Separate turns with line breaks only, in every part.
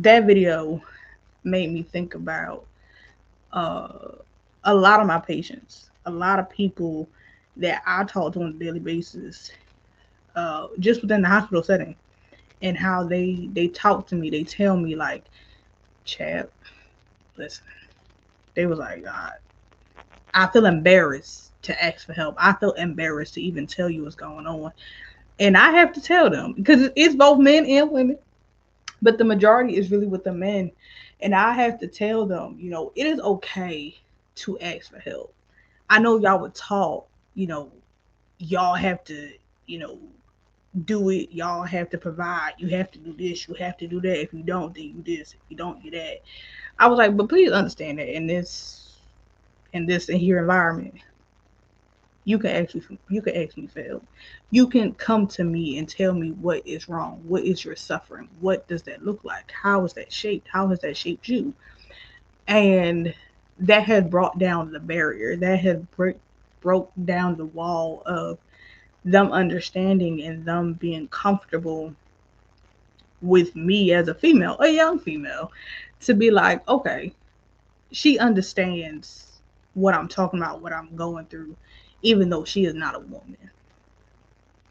that video made me think about uh, a lot of my patients, a lot of people that I talk to on a daily basis, just within the hospital setting, and how they talk to me. They tell me like, "Chap, listen." They was like, God, I feel embarrassed to ask for help. I feel embarrassed to even tell you what's going on. And I have to tell them because it's both men and women, but the majority is really with the men. And I have to tell them, it is okay to ask for help. I know y'all were taught, y'all have to, you know, do it. Y'all have to provide. You have to do this. You have to do that. If you don't, then you this. If you don't, you that. I was like, but please understand that in here environment, you can ask me for help. You can come to me and tell me what is wrong. What is your suffering? What does that look like? How is that shaped? How has that shaped you? And that has brought down the barrier. That has broke down the wall of them understanding and them being comfortable with me as a female, a young female, to be like, okay, she understands what I'm talking about, what I'm going through, even though she is not a woman.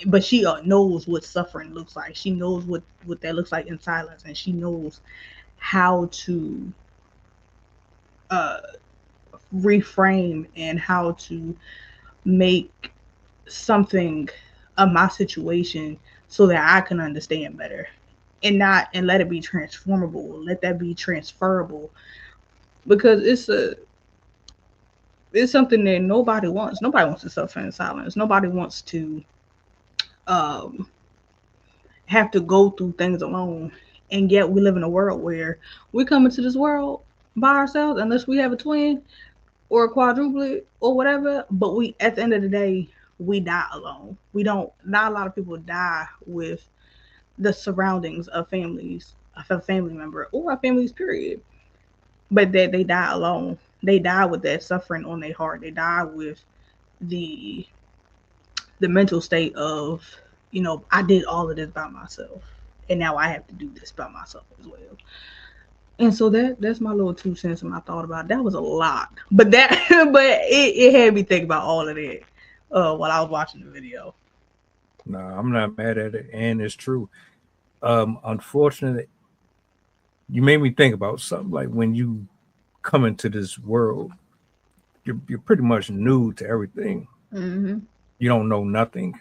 But she knows what suffering looks like. She knows what that looks like in silence, and she knows how to uh, reframe and how to make something of my situation so that I can understand better and let it be transformable. Let that be transferable because it's something that nobody wants. Nobody wants to suffer in silence. Nobody wants to um, have to go through things alone. And yet we live in a world where we come into this world by ourselves unless we have a twin or a quadruplet or whatever. But we, at the end of the day, we die alone. We don't. Not a lot of people die with the surroundings of families, of a family member or a family's period. But that they die alone. They die with that suffering on their heart. They die with the the mental state of, I did all of this by myself, and now I have to do this by myself as well. And so that's my little 2 cents and my thought about it. That was a lot, but that but it had me think about all of that while I was watching the video.
No, I'm not mad at it, and it's true. Unfortunately, you made me think about something like when you come into this world, you're pretty much new to everything.
Hmm.
You don't know nothing,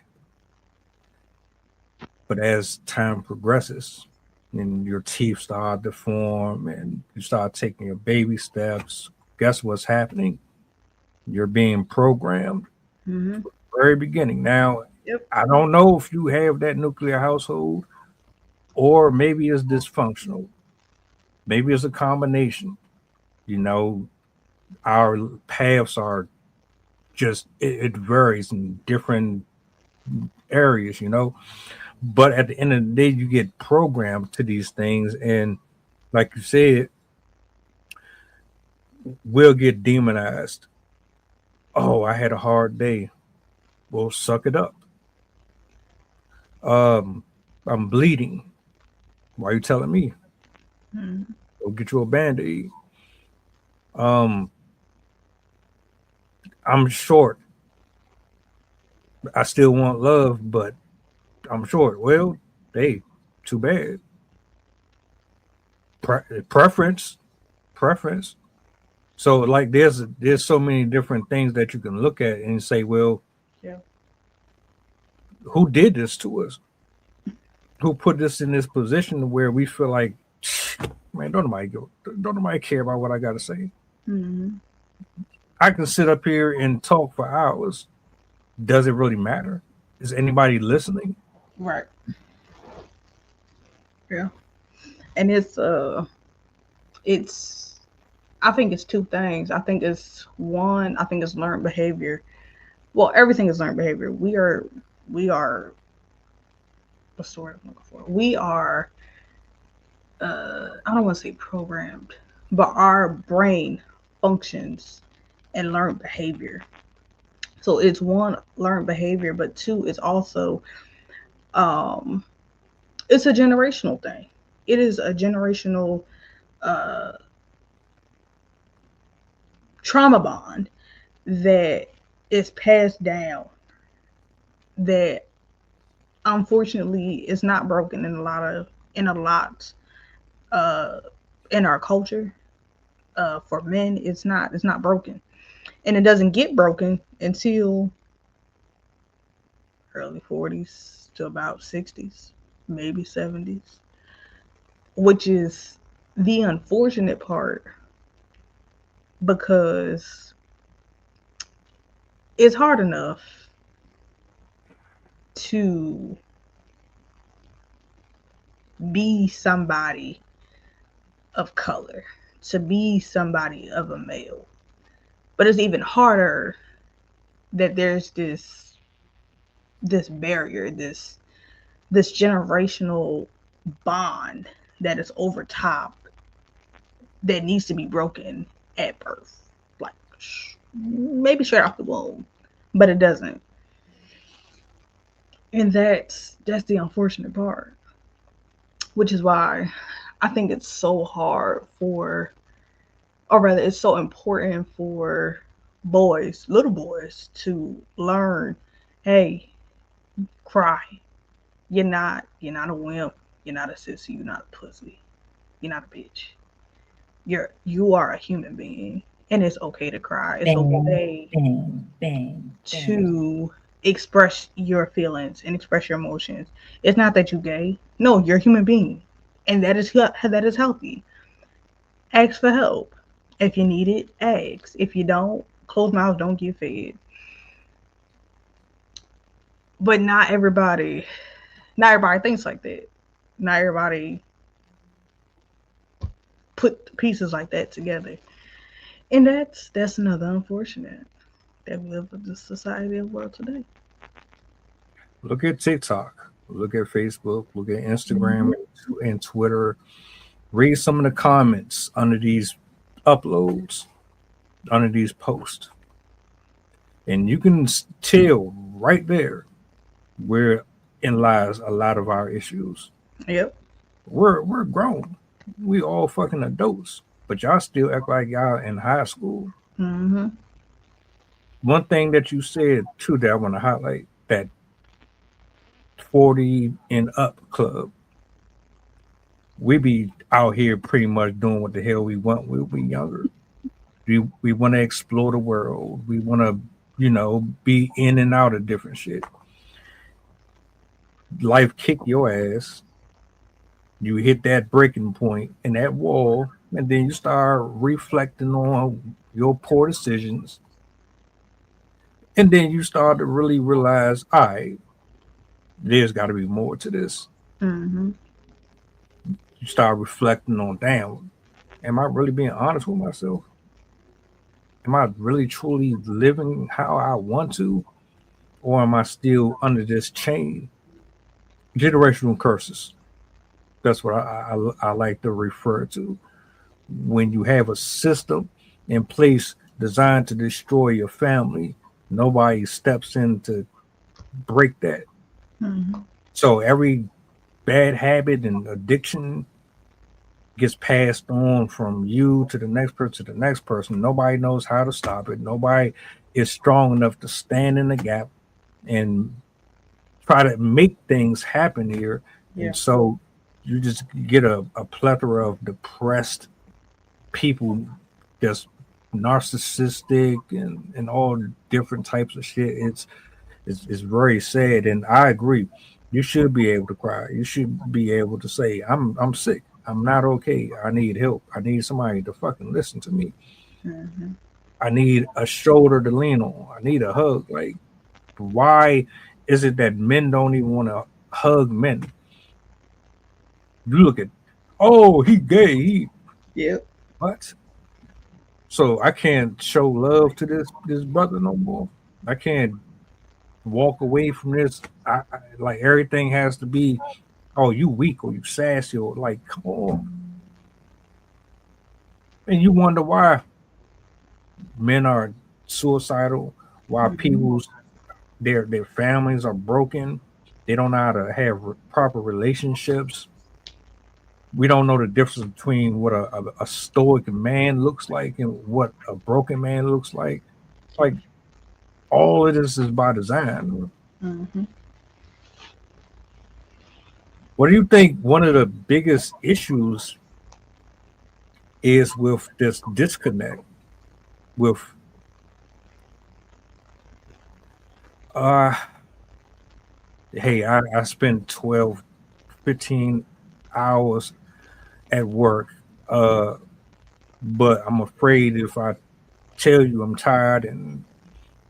but as time progresses, and your teeth start to form, and you start taking your baby steps, guess what's happening? You're being programmed
Hmm.
very beginning. Now,
Yep.
I don't know if you have that nuclear household or maybe it's dysfunctional. Maybe it's a combination. You know, our paths are just it varies in different areas, But at the end of the day, you get programmed to these things, and like you said, we'll get demonized. Oh, I had a hard day. Well, suck it up. Um, I'm bleeding. Why are you telling me?
Hmm.
Go get you a band-aid. Um, I'm short. I still want love, but I'm short. Well, hey, too bad. Preference, preference. So like, there's so many different things that you can look at and say, well,
Yeah.
who did this to us? Who put us in this position where we feel like, man, don't nobody care about what I got to say.
Hmm.
I can sit up here and talk for hours. Does it really matter? Is anybody listening?
Right. Yeah. And it's I think it's two things. I think it's one. I think it's learned behavior. Well, everything is learned behavior. We are what's the word I'm looking for? We are I don't want to say programmed, but our brain functions and learned behavior. So it's one, learned behavior, but two, it's also um it's a generational thing. It is a generational uh, trauma bond that is passed down that unfortunately is not broken in a lot uh, in our culture. For men, it's not broken, and it doesn't get broken until early 40s to about 60s, maybe 70s, which is the unfortunate part because it's hard enough to be somebody of color, to be somebody of a male. But it's even harder that there's this barrier, this generational bond that is over top that needs to be broken at birth. Like maybe straight off the womb, but it doesn't. And that's the unfortunate part, which is why I think it's so hard for, or rather, it's so important for boys, little boys, to learn. Hey, cry. You're not a wimp. You're not a sissy. You're not a pussy. You're not a bitch. You are a human being, and it's okay to cry. It's
Bang,
okay
bang, bang, bang.
to express your feelings and express your emotions. It's not that you're gay. No, you're a human being, and that is healthy. Ask for help if you need it. Ask. If you don't, closed mouths don't get fed. But not everybody thinks like that. Not everybody put pieces like that together, and that's another unfortunate that we live in the society of world today.
Look at TikTok, look at Facebook, look at Instagram
Mm-hmm.
and Twitter. Read some of the comments under these uploads, under these posts, and you can tell right there where in lies a lot of our issues.
Yep.
We're grown, we all fucking adults, but y'all still act like y'all in high school.
Mm-hmm.
One thing that you said too that I want to highlight, that 40 and up club, we be out here pretty much doing what the hell we want when we younger. We want to explore the world. We want to, be in and out of different shit. Life kick your ass. You hit that breaking point in that wall, and then you start reflecting on your poor decisions. And then you start to really realize, all right, there's got to be more to this.
Mm-hmm.
You start reflecting on, damn, am I really being honest with myself? Am I really truly living how I want to? Or am I still under this chain? Generational curses. That's what I like to refer to. When you have a system in place designed to destroy your family, nobody steps in to break that.
Mm-hmm.
So every bad habit and addiction gets passed on from you to the next person to the next person. Nobody knows how to stop it. Nobody is strong enough to stand in the gap and try to make things happen here.
Yeah.
And so you just get a plethora of depressed people, just narcissistic and all different types of shit. It's very sad, and I agree. You should be able to cry. You should be able to say, I'm sick. I'm not okay. I need help. I need somebody to fucking listen to me.
Mm-hmm.
I need a shoulder to lean on. I need a hug. Like, why is it that men don't even want to hug men? You look at, oh, he gay. He
Yep.
what? So I can't show love to this brother no more. I can't walk away from this. Like everything has to be, oh, you weak or you sassy or like, come on. And you wonder why men are suicidal, why
Mm-hmm.
people's their families are broken. They don't know how to have proper relationships. We don't know the difference between what a stoic man looks like and what a broken man looks like. Like all of this is by design.
Hmm.
What do you think one of the biggest issues is with this disconnect with uh hey, I spend 12, 15 hours at work, uh, but I'm afraid if I tell you I'm tired and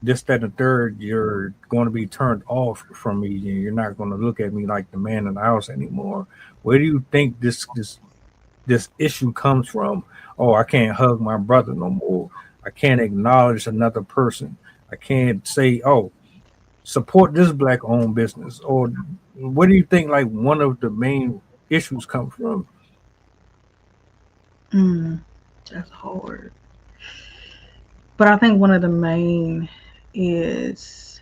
this, that, and the third, you're going to be turned off from me, and you're not going to look at me like the man in the house anymore. Where do you think this issue comes from? Oh, I can't hug my brother no more. I can't acknowledge another person. I can't say, oh, support this black owned business. Or what do you think like one of the main issues come from?
Mm, that's hard. But I think one of the main is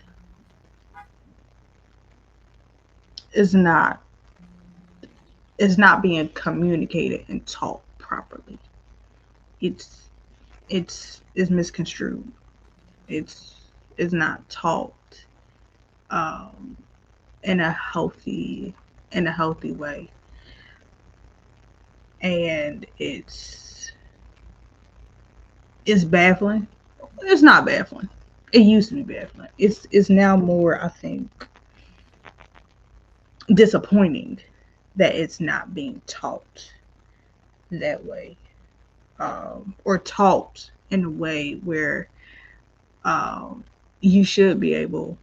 is not is not being communicated and taught properly. It's it's misconstrued. It's it's not taught um, in a healthy way, and it's baffling. It's not baffling. It used to be baffling. It's now more, I think, disappointing that it's not being taught that way, or taught in a way where um, you should be able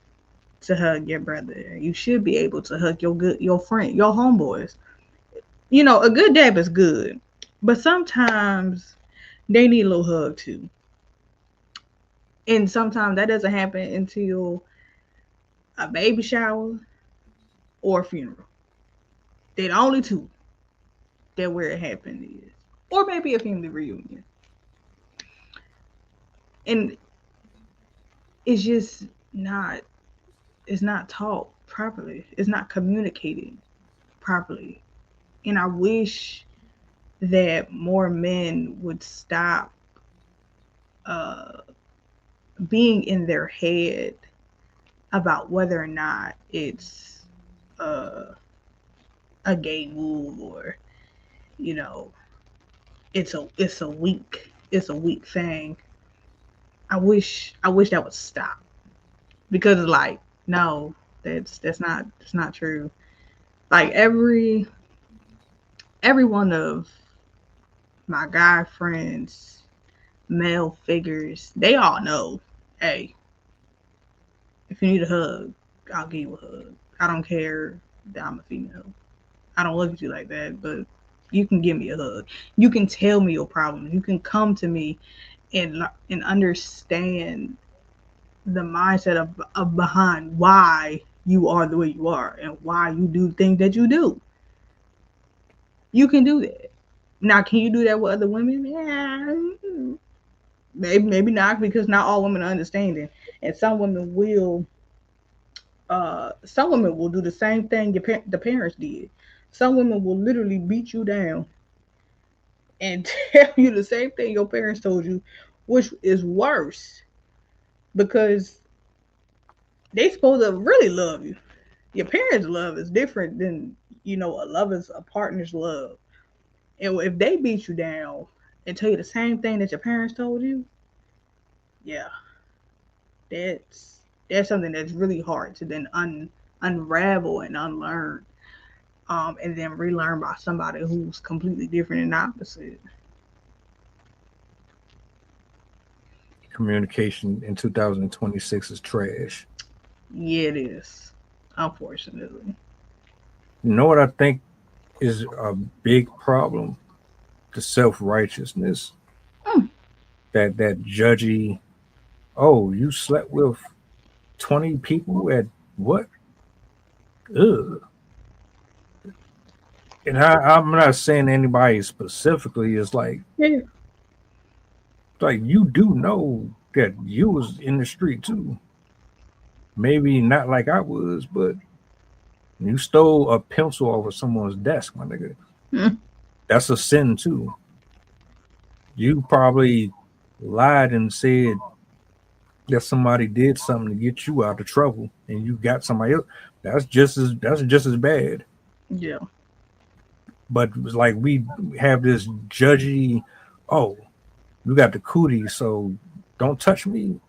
to hug your brother. You should be able to hug your friend, your homeboys. You know, a good dab is good, but sometimes they need a little hug too. And sometimes that doesn't happen until a baby shower or a funeral. They're the only two that where it happened is, or maybe a family reunion. And it's just not it's not taught properly. It's not communicated properly. And I wish that more men would stop uh, being in their head about whether or not it's uh, a gay move, or you know it's a weak thing. I wish that would stop, because it's like, no, that's not true. Like every one of my guy friends, male figures, they all know, hey, if you need a hug, I'll give you a hug. I don't care that I'm a female. I don't look at you like that, but you can give me a hug. You can tell me your problems. You can come to me and understand the mindset of behind why you are the way you are and why you do things that you do. You can do that. Now, can you do that with other women? Yeah, maybe not, because not all women are understanding, and some women will do the same thing the parents did. Some women will literally beat you down and tell you the same thing your parents told you, which is worse, because they supposed to really love you. Your parents' love is different than a partner's love. And if they beat you down and tell you the same thing that your parents told you, yeah, that's something that's really hard to then unravel and unlearn, and then relearn by somebody who's completely different and opposite.
Communication in 2026 is trash.
Yeah, it is, unfortunately.
You know what I think is a big problem? The self righteousness,
Mm,
that judgy. Oh, you slept with 20 people at what? Ugh. And I'm not saying anybody specifically. Is
yeah.
like you do know that you was in the street too. Maybe not like I was, but you stole a pencil off of someone's desk, my nigga.
Mm.
That's a sin too. You probably lied and said that somebody did something to get you out of trouble, and you got somebody else. That's just as bad.
Yeah.
But it's like we have this judgy. Oh, you got the cootie, so don't touch me.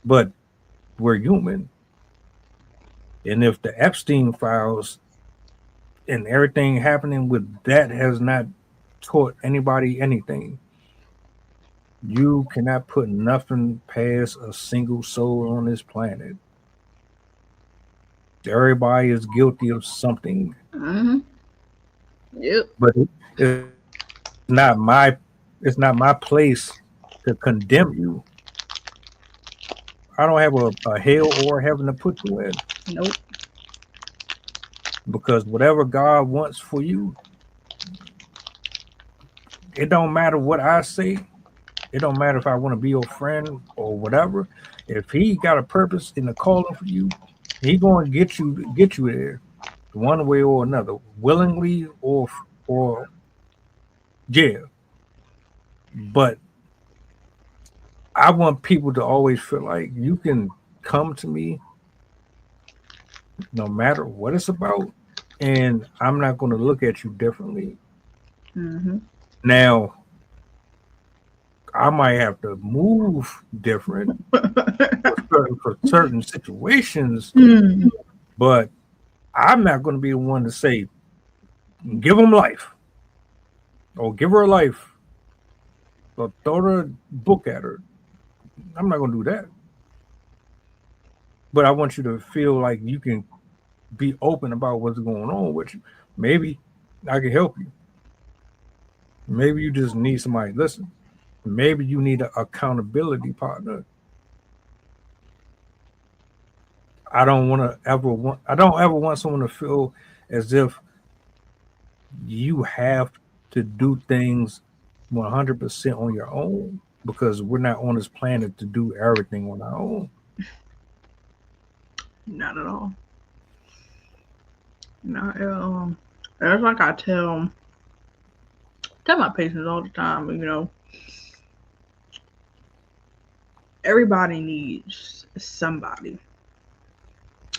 But we're human, and if the Epstein files and everything happening with that has not taught anybody anything, you cannot put nothing past a single soul on this planet. Everybody is guilty of something,
Mm-hmm. Yep.
but it's not my place to condemn you. I don't have a hell or heaven to put you in,
Nope.
because whatever God wants for you, it don't matter what I say. It don't matter if I want to be your friend or whatever. If he got a purpose in the calling for you, he going to get you there, one way or another, willingly or yeah. But I want people to always feel like you can come to me no matter what it's about, and I'm not going to look at you differently.
Mm-hmm.
Now, I might have to move different for certain situations,
Mm.
but I'm not going to be the one to say give them life or give her life or throw the book at her. I'm not going to do that. But I want you to feel like you can be open about what's going on with you. Maybe I can help you. Maybe you just need somebody to listen. Maybe you need an accountability partner. I don't ever want someone to feel as if you have to do things 100% on your own, because we're not on this planet to do everything on our own.
Not at all. Not at all. That's like I tell my patients all the time. Everybody needs somebody,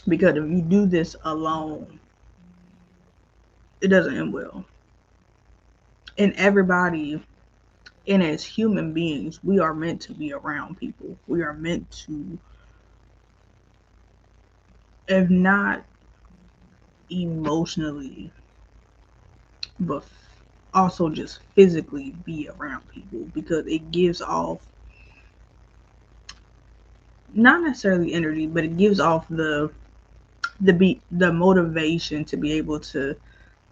because if you do this alone, it doesn't end well. And everybody, and as human beings, we are meant to be around people. We are meant to, if not emotionally, but also just physically be around people, because it gives off, not necessarily energy, but it gives off the motivation to be able to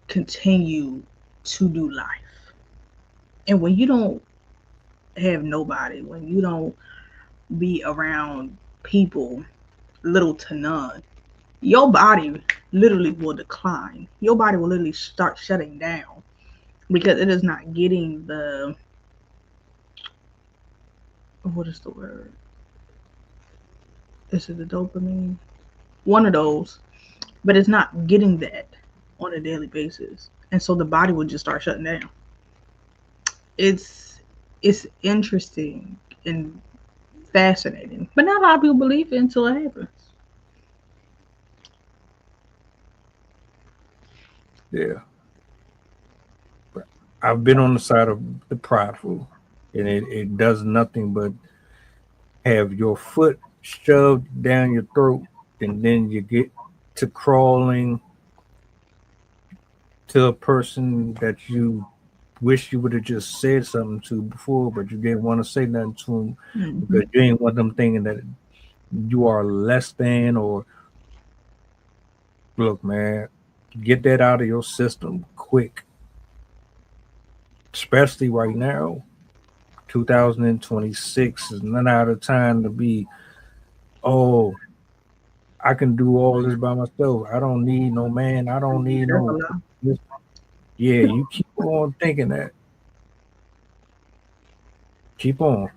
continue to do life. And when you don't have nobody, when you don't be around people, little to none, your body literally will decline. Your body will literally start shutting down, because it is not getting the, what is the word? Is it the dopamine? One of those, but it's not getting that on a daily basis, and so the body will just start shutting down. It's interesting and fascinating, but not a lot of people believe it until it happens.
Yeah. I've been on the side of the prideful, and it does nothing but have your foot shoved down your throat, and then you get to crawling to a person that you wish you would have just said something to before, but you didn't want to say nothing to them
Hmm.
because you ain't want them thinking that you are less than. Or look, man, get that out of your system quick, especially right now. 2026 is not out of time to be, oh, I can do all this by myself. I don't need no man. I don't need
That's a
no.
lot.
Yeah, you keep on thinking that. Keep on.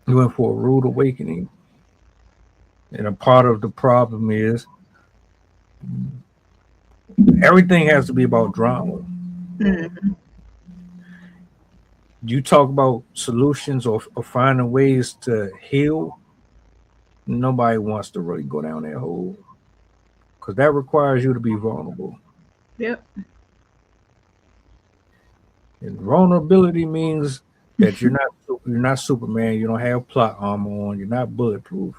You went for a rude awakening. And a part of the problem is everything has to be about drama.
Mm-hmm.
You talk about solutions or finding ways to heal. Nobody wants to really go down that hole because that requires you to be vulnerable.
Yep.
And vulnerability means that you're not Superman. You don't have plot armor on. You're not bulletproof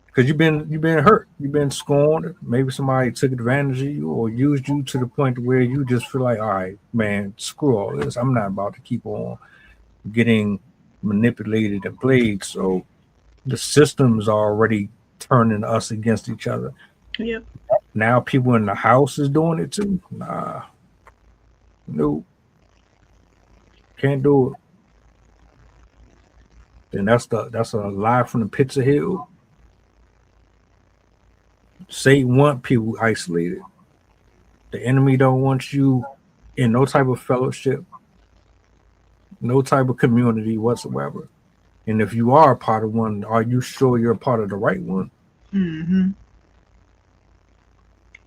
because you've been hurt. You've been scorned. Maybe somebody took advantage of you or used you to the point where you just feel like, all right, man, screw all this. I'm not about to keep on getting manipulated and played. So the systems are already turning us against each other.
Yep.
Now people in the house is doing it too. Nah, no, can't do it. And that's a lie from the pits of hell. Satan want people isolated. The enemy don't want you in no type of fellowship, no type of community whatsoever. And if you are a part of one, are you sure you're a part of the right one?
Mm-hmm.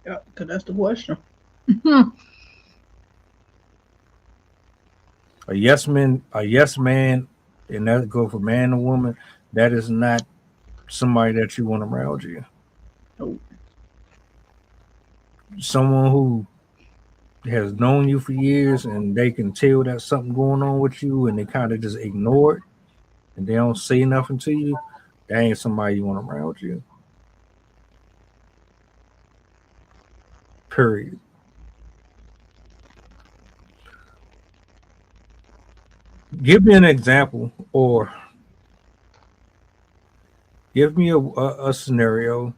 Yep. Because that's the question.
A yes man, and that go for man or woman. That is not somebody that you want around you.
Oh.
Someone who has known you for years and they can tell that something going on with you and they kind of just ignore it and they don't say nothing to you, that ain't somebody you want around you. Period. Give me an example or give me a scenario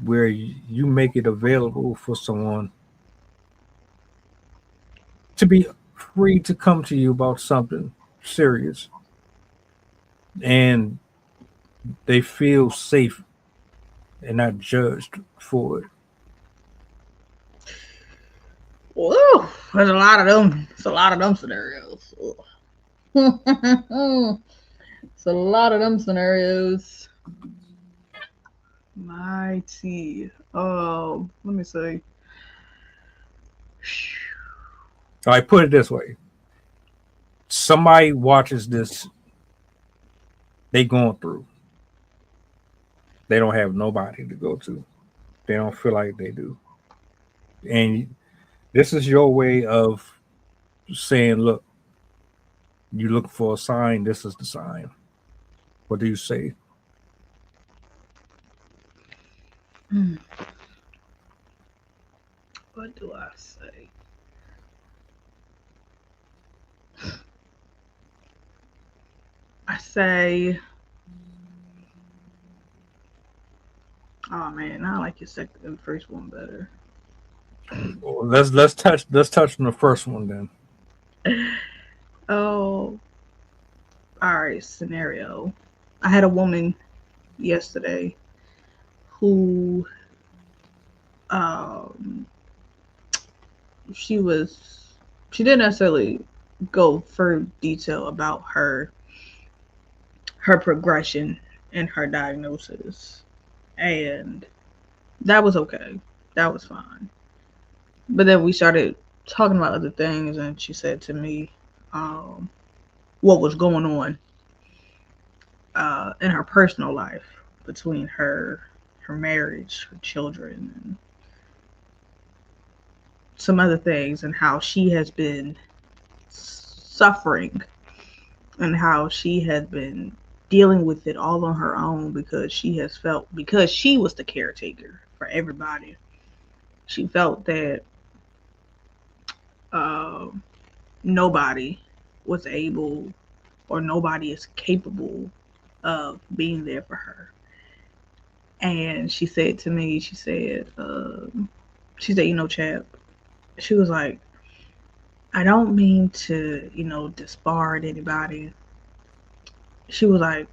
where you make it available for someone to be free to come to you about something serious and they feel safe and not judged for it.
Woo. There's a lot of them. It's a lot of them scenarios. It's a lot of them scenarios. Mighty. Let me see.
All right, put it this way. Somebody watches this, they going through. They don't have nobody to go to. They don't feel like they do. And this is your way of saying, look, you look for a sign, this is the sign. What do you say?
Hmm, what do I say? I say, oh man, I like your second and first one better.
Well, let's touch on the first one then.
Oh, all right. Scenario. I had a woman yesterday who, um, she was, she didn't necessarily go further detail about her progression and her diagnosis, and that was okay. That was fine. But then we started talking about other things, and she said to me, um, what was going on in her personal life between her marriage, her children, and some other things, and how she has been suffering, and how she has been dealing with it all on her own because because she was the caretaker for everybody. She felt that uh, nobody was able or nobody is capable of being there for her. And she said to me, she said, Chap, she was like, I don't mean to, disparage anybody. She was like,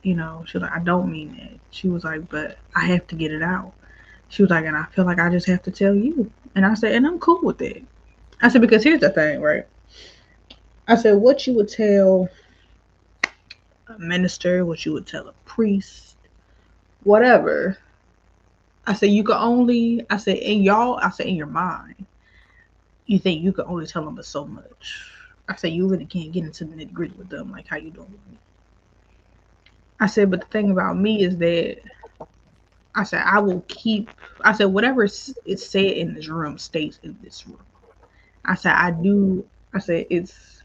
she was like, I don't mean that. She was like, but I have to get it out. She was like, and I feel like I just have to tell you. And I said, and I'm cool with it. I said, because here's the thing, right? I said, what you would tell a minister, what you would tell a priest, whatever, I said you can only. I said in y'all. I said in your mind, you think you can only tell them but so much. I said you really can't get into the nitty gritty with them like how you doing with me. I said, but the thing about me is that I said I will keep. I said whatever is said in this room stays in this room. I said I do. I said it's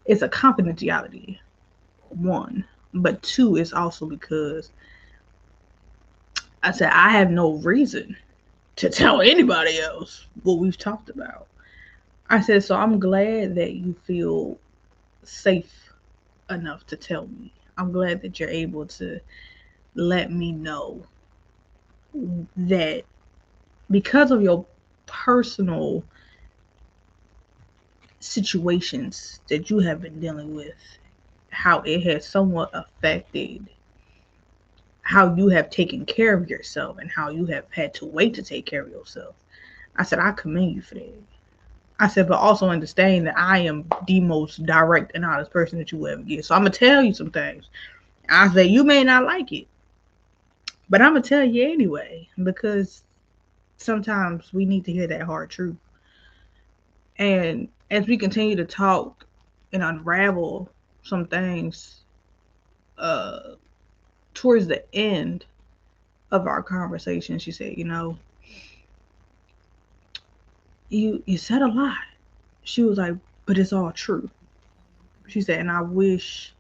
a confidentiality. One, but two is also because I said I have no reason to tell anybody else what we've talked about. I said so I'm glad that you feel safe enough to tell me. I'm glad that you're able to let me know that because of your personal situations that you have been dealing with, how it has somewhat affected how you have taken care of yourself and how you have had to wait to take care of yourself. I said, I commend you for that. I said, but also understand that I am the most direct and honest person that you will ever get. So I'm going to tell you some things. I said, you may not like it, but I'm going to tell you anyway, because sometimes we need to hear that hard truth. And as we continue to talk and unravel some things uh, towards the end of our conversation, she said, you said a lot. She was like, but it's all true. She said, and I wish,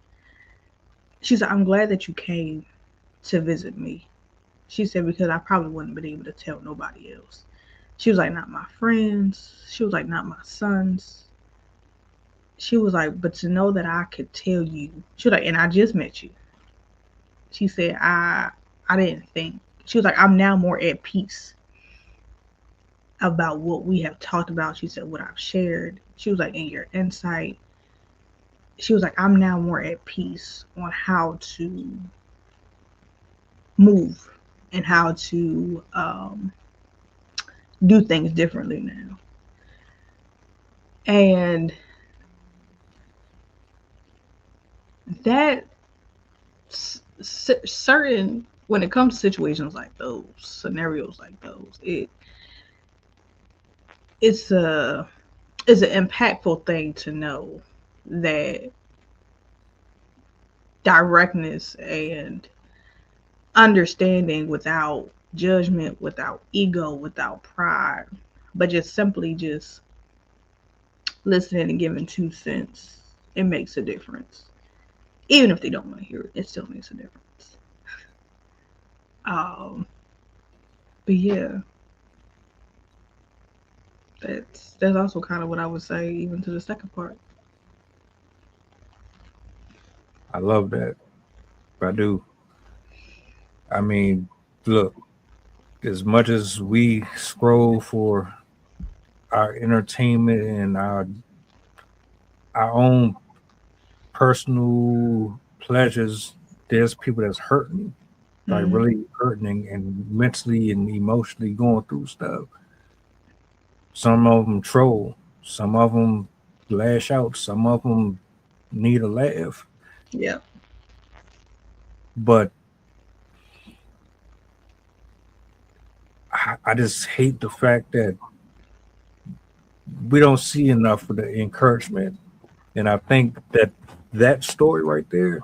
she said, I'm glad that you came to visit me. She said, because I probably wouldn't have been able to tell nobody else. She was like, not my friends. She was like, not my sons. She was like, but to know that I could tell you. She was like, and I just met you. She said, I didn't think. She was like, I'm now more at peace about what we have talked about. She said, what I've shared. She was like, in your insight. She was like, I'm now more at peace on how to move and how to do things differently now. And that certain, when it comes to situations like those, scenarios like those, it's a it's an impactful thing to know that directness and understanding without judgment, without ego, without pride, but just simply just listening and giving 2 cents, it makes a difference. Even if they don't want to hear it, it still makes a difference. Um, but yeah, that's also kind of what I would say, even to the second part.
I love that. I do. I mean, look, as much as we scroll for our entertainment and our own personal pleasures, there's people that's hurting, like
Mm-hmm.
really hurting and mentally and emotionally going through stuff. Some of them troll, some of them lash out, some of them need a laugh.
Yeah.
But I just hate the fact that we don't see enough of the encouragement. And I think that that story right there,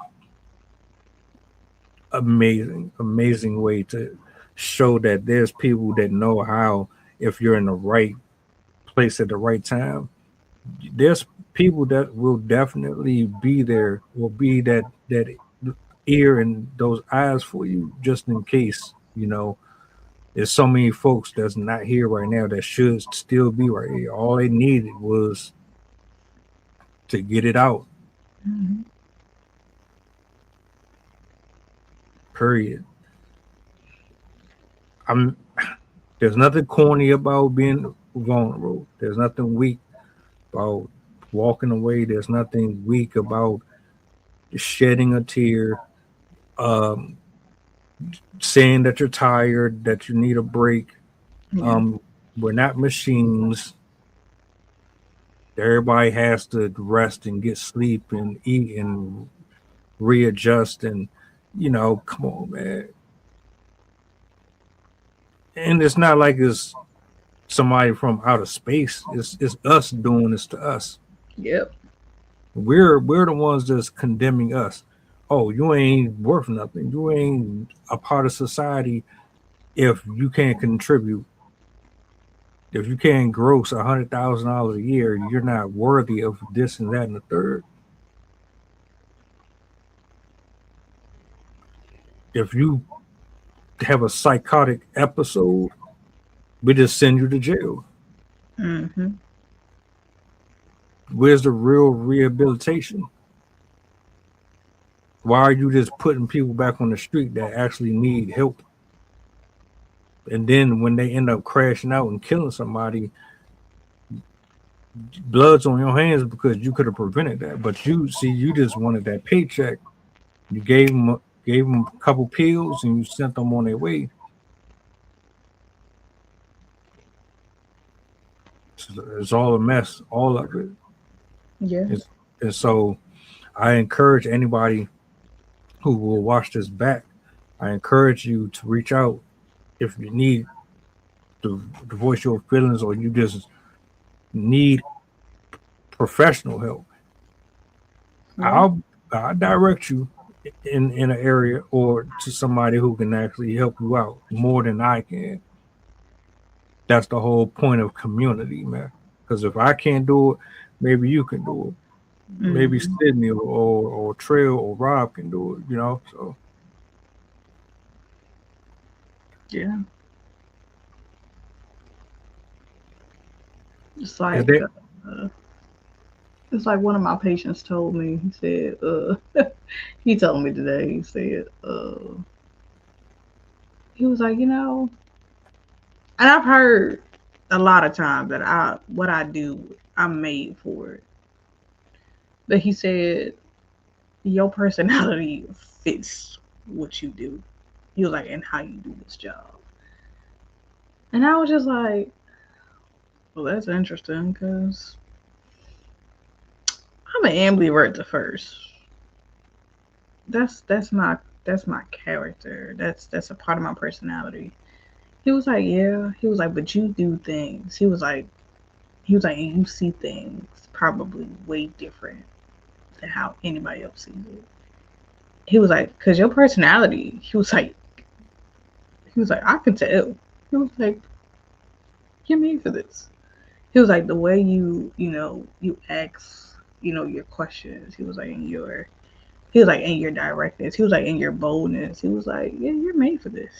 amazing, amazing way to show that there's people that know how, if you're in the right place at the right time, there's people that will definitely be there, will be that ear and those eyes for you just in case, there's so many folks that's not here right now that should still be right here. All they needed was to get it out.
Mm-hmm.
Period. I'm There's nothing corny about being vulnerable. There's nothing weak about walking away. There's nothing weak about shedding a tear, um, saying that you're tired, that you need a break.
Yeah.
Um, we're not machines. Everybody has to rest and get sleep and eat and readjust. And, come on, man. And it's not like it's somebody from outer space. It's us doing this to us.
Yep.
We're the ones that's condemning us. Oh, you ain't worth nothing. You ain't a part of society if you can't contribute. If you can't gross $100,000 a year, you're not worthy of this and that and the third. If you have a psychotic episode, we just send you to jail.
Mm-hmm.
Where's the real rehabilitation? Why are you just putting people back on the street that actually need help? And then when they end up crashing out and killing somebody, blood's on your hands because you could have prevented that. But you see, you just wanted that paycheck. You gave them a couple pills and you sent them on their way. It's all a mess, all of it.
Yeah.
And so I encourage anybody who will watch this back. I encourage you to reach out if you need to voice your feelings or you just need professional help.
Yeah.
I'll direct you in an area or to somebody who can actually help you out more than I can. That's the whole point of community, man. Because if I can't do it, maybe you can do it. Maybe
Mm-hmm.
Sydney or Trail or Rob can do it, you know. So
Yeah. It's
is
like
that
uh, it's like one of my patients told me. He said, he told me today. He said, he was like, and I've heard a lot of times that what I do, I'm made for it. But he said your personality fits what you do. He was like, and how you do this job. And I was just like, well, that's interesting because I'm an ambivert at first. That's my character. That's a part of my personality. He was like, yeah. He was like, but you do things. He was like, and you see things probably way different than how anybody else sees it. He was like, cause your personality. He was like, I can tell. He was like, you're made for this. He was like, the way you ask, your questions. He was like, in your directness. He was like, in your boldness. He was like, yeah, you're made for this.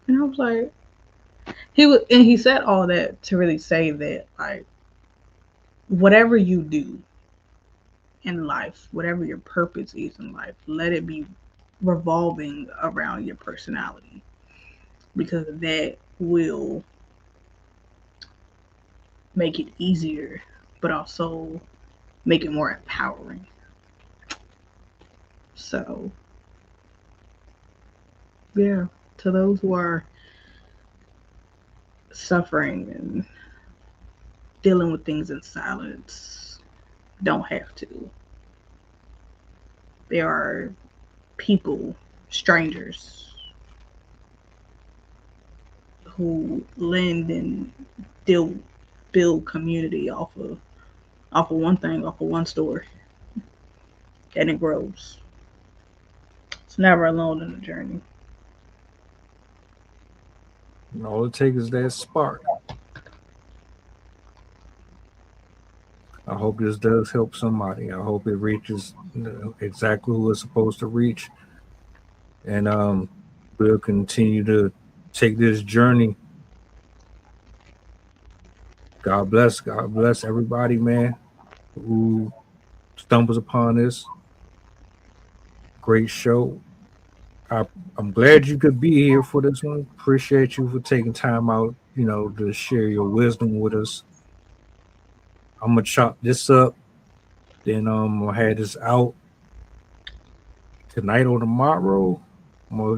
And I was like, and he said all that to really say that, like, whatever you do in life, whatever your purpose is in life, let it be revolving around your personality because that will make it easier, but also make it more empowering. So, yeah, to those who are suffering and dealing with things in silence, don't have to. There are people, strangers, who lend and deal build community off of one thing, off of one story, and it grows. It's never alone in the journey.
all it takes is that spark. I hope this does help somebody. I hope it reaches exactly who it's supposed to reach, and we'll continue to take this journey. God bless everybody, man, who stumbles upon this great show. I, I'm glad you could be here for this one. Appreciate you for taking time out, to share your wisdom with us. I'm gonna chop this up, then I'll have this out tonight or tomorrow. I'm gonna